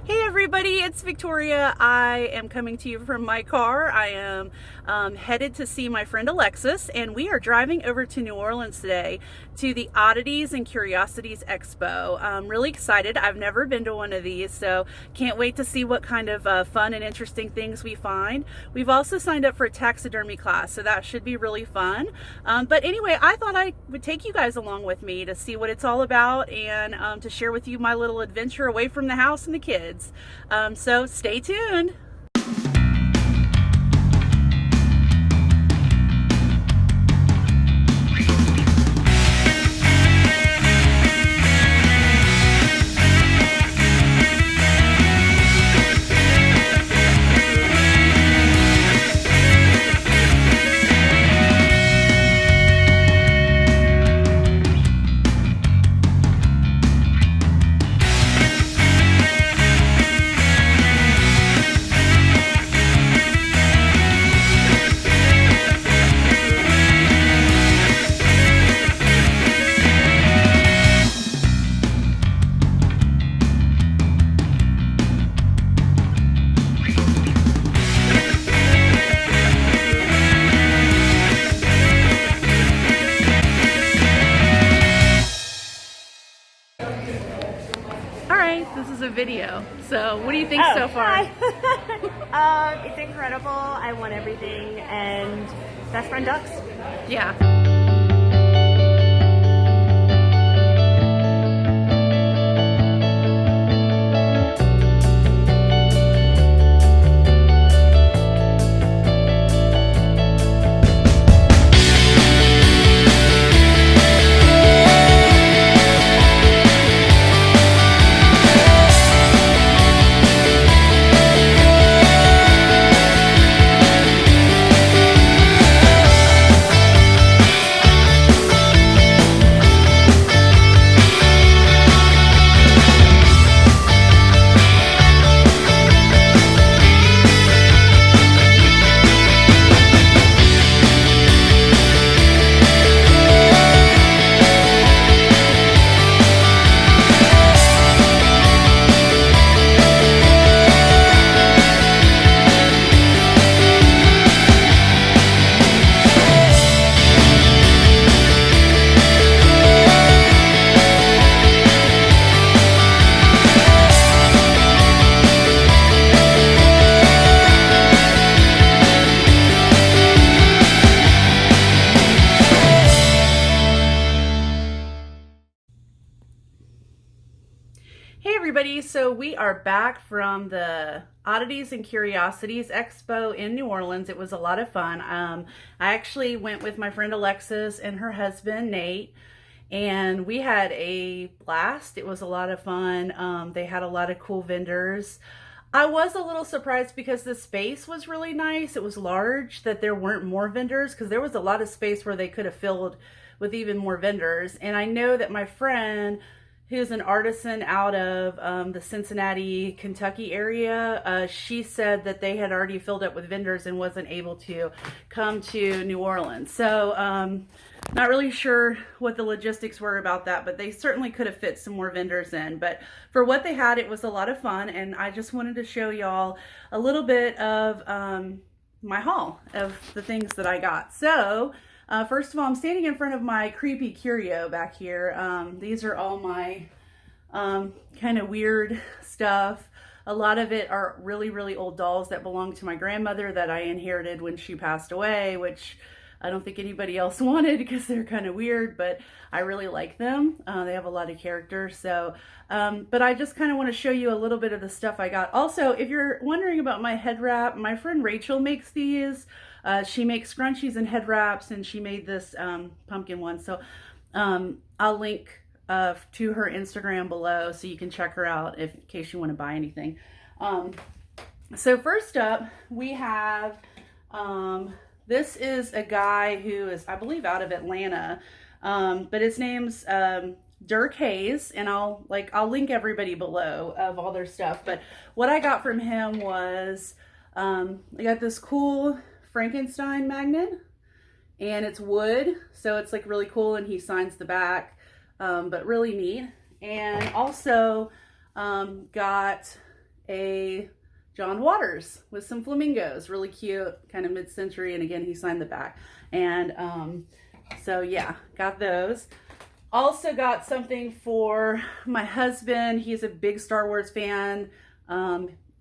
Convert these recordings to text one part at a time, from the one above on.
Hey everybody, it's Victoria. I am coming to you from my car. I am headed to see my friend Alexis, and we are driving over to New Orleans today to the Oddities and Curiosities Expo. I'm really excited. I've never been to one of these, so can't wait to see what kind of fun and interesting things we find. We've also signed up for a taxidermy class, so that should be really fun. But anyway, I thought I would take you guys along with me to see what it's all about and to share with you my little adventure away from the house and the kids. So stay tuned. This is a video. So what do you think so far? It's incredible. I want everything, and best friend ducks. Yeah. Hey everybody, so we are back from the Oddities and Curiosities Expo in New Orleans. It was a lot of fun. I actually went with my friend Alexis and her husband Nate, and we had a blast. It was a lot of fun. They had a lot of cool vendors. I was a little surprised because the space was really nice. It was large, that there weren't more vendors, because there was a lot of space where they could have filled with even more vendors. And I know that my friend, who's an artisan out of the Cincinnati, Kentucky area, she said that they had already filled up with vendors and wasn't able to come to New Orleans. So not really sure what the logistics were about that, but they certainly could have fit some more vendors in. But for what they had, it was a lot of fun, and I just wanted to show y'all a little bit of my haul of the things that I got. So first of all, I'm standing in front of my creepy curio back here. These are all my kind of weird stuff. A lot of it are really, really old dolls that belonged to my grandmother that I inherited when she passed away, which I don't think anybody else wanted because they're kind of weird, but I really like them. They have a lot of character. So, but I just kind of want to show you a little bit of the stuff I got. Also, if you're wondering about my head wrap, my friend Rachel makes these. She makes scrunchies and head wraps, and she made this pumpkin one. So I'll link to her Instagram below so you can check her out in case you want to buy anything. So first up, we have, this is a guy who is, I believe, out of Atlanta, but his name's Dirk Hayes, and I'll link everybody below of all their stuff. But what I got from him was, I got this cool Frankenstein magnet, and it's wood, so it's like really cool, and he signs the back, but really neat. And also got a John Waters with some flamingos. Really cute, kind of mid-century. And again, he signed the back. And so yeah, got those. Also got something for my husband. He's a big Star Wars fan.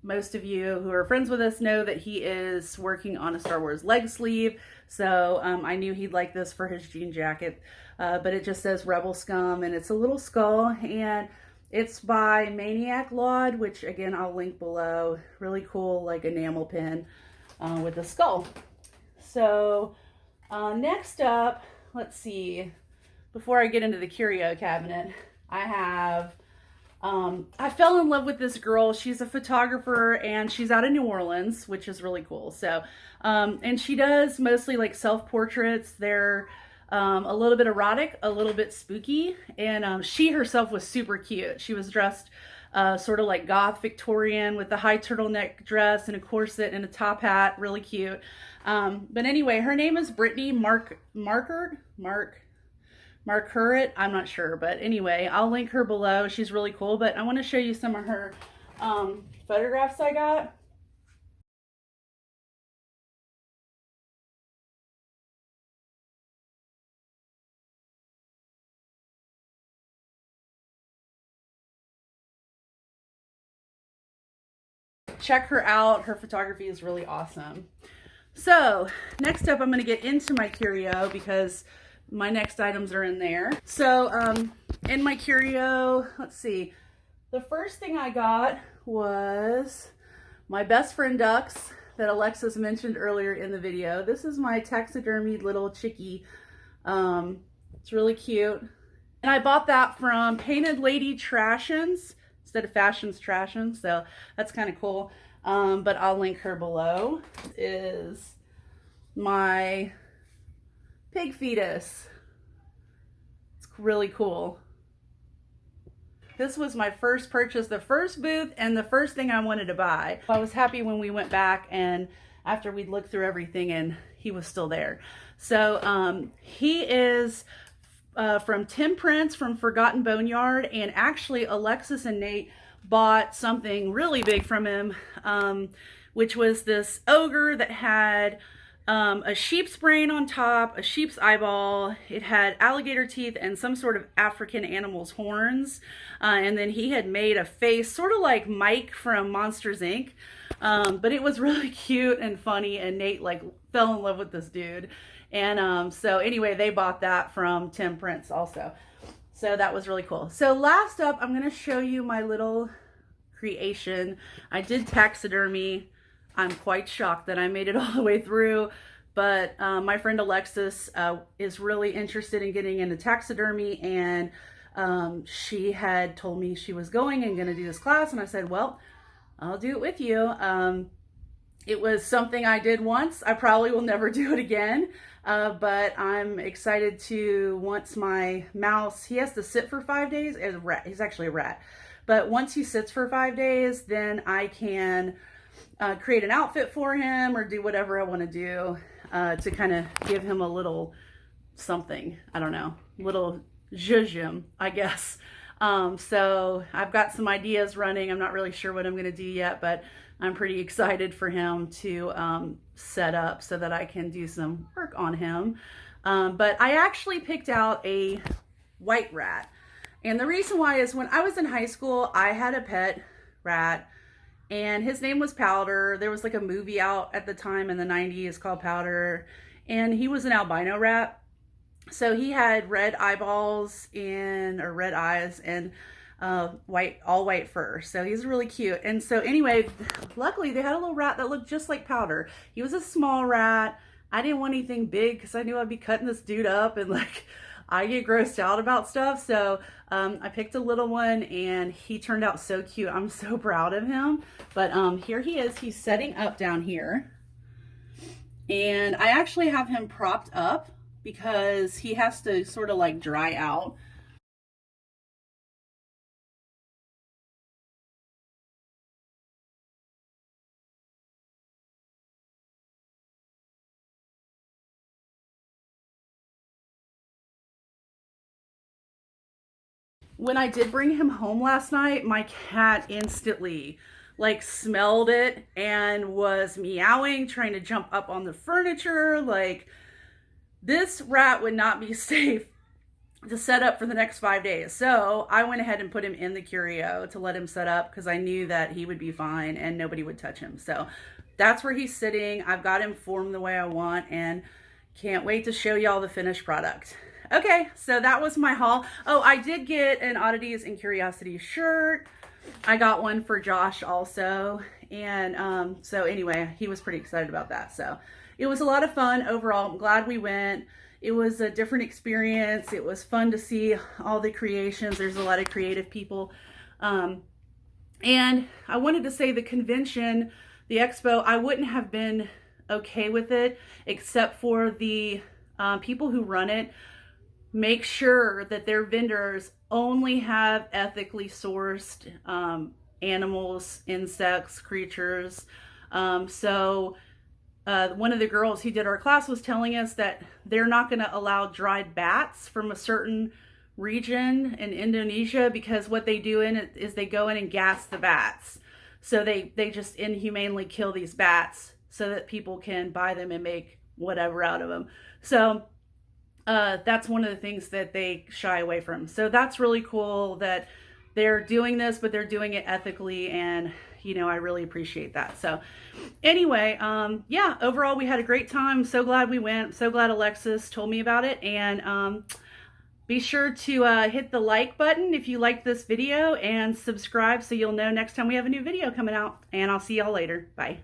Most of you who are friends with us know that he is working on a Star Wars leg sleeve. So I knew he'd like this for his jean jacket. But it just says Rebel Scum, and it's a little skull, and it's by Maniac Laud, which again, I'll link below. Really cool, like enamel pin with a skull. So next up, let's see. Before I get into the curio cabinet, I have, I fell in love with this girl. She's a photographer and she's out of New Orleans, which is really cool. So, and she does mostly like self-portraits. They're a little bit erotic, a little bit spooky. And she herself was super cute. She was dressed sort of like goth Victorian with a high turtleneck dress and a corset and a top hat. Really cute. But anyway, her name is Brittany Marquardt, I'm not sure, but anyway, I'll link her below. She's really cool, but I want to show you some of her photographs I got. Check her out. Her photography is really awesome. So next up, I'm going to get into my curio because my next items are in there. So in my curio, let's see. The first thing I got was my best friend ducks that Alexis mentioned earlier in the video. This is my taxidermy little chickie. It's really cute. And I bought that from Painted Lady Trashins instead of Fashions Trashins. So that's kind of cool. But I'll link her below. Is my pig fetus. It's really cool. This was my first purchase, the first booth, and the first thing I wanted to buy. I was happy when we went back and after we'd looked through everything and he was still there. So he is from Tim Prince from Forgotten Boneyard, and actually Alexis and Nate bought something really big from him, which was this ogre that had a sheep's brain on top, a sheep's eyeball. It had alligator teeth and some sort of African animal's horns. And then he had made a face, sort of like Mike from Monsters, Inc. But it was really cute and funny, and Nate like fell in love with this dude. And so anyway, they bought that from Tim Prince also. So that was really cool. So last up, I'm going to show you my little creation. I did taxidermy. I'm quite shocked that I made it all the way through, but my friend Alexis is really interested in getting into taxidermy, and she had told me she was going and going to do this class, and I said, well, I'll do it with you. It was something I did once. I probably will never do it again, but I'm excited to, once my mouse, he has to sit for 5 days as a rat. He's actually a rat. But once he sits for 5 days, then I can create an outfit for him or do whatever I want to do to kind of give him a little something. I don't know, little zhuzhum, I guess. So I've got some ideas running. I'm not really sure what I'm going to do yet, but I'm pretty excited for him to set up so that I can do some work on him. But I actually picked out a white rat. And the reason why is when I was in high school, I had a pet rat, and his name was Powder. There was like a movie out at the time in the 90s called Powder, and he was an albino rat. So he had red eyeballs or red eyes and all white fur. So he's really cute. And so anyway, luckily they had a little rat that looked just like Powder. He was a small rat. I didn't want anything big because I knew I'd be cutting this dude up, and like I get grossed out about stuff. So I picked a little one, and he turned out so cute. I'm so proud of him. But here he is. He's setting up down here. And I actually have him propped up because he has to sort of like dry out. When I did bring him home last night, my cat instantly like smelled it and was meowing, trying to jump up on the furniture. Like, this rat would not be safe to set up for the next 5 days. So I went ahead and put him in the curio to let him set up because I knew that he would be fine and nobody would touch him. So that's where he's sitting. I've got him formed the way I want and can't wait to show y'all the finished product. Okay, so that was my haul. Oh, I did get an Oddities and Curiosities shirt. I got one for Josh also. And so anyway, he was pretty excited about that. So it was a lot of fun overall. I'm glad we went. It was a different experience. It was fun to see all the creations. There's a lot of creative people. And I wanted to say the convention, the expo, I wouldn't have been okay with it except for the people who run it make sure that their vendors only have ethically sourced animals, insects, creatures. One of the girls who did our class was telling us that they're not going to allow dried bats from a certain region in Indonesia because what they do in it is they go in and gas the bats. So they just inhumanely kill these bats so that people can buy them and make whatever out of them. So that's one of the things that they shy away from. So that's really cool that they're doing this, but they're doing it ethically, and you know, I really appreciate that. So anyway, yeah, overall we had a great time. So glad we went. So glad Alexis told me about it. And be sure to hit the like button if you liked this video and subscribe so you'll know next time we have a new video coming out. And I'll see y'all later. Bye.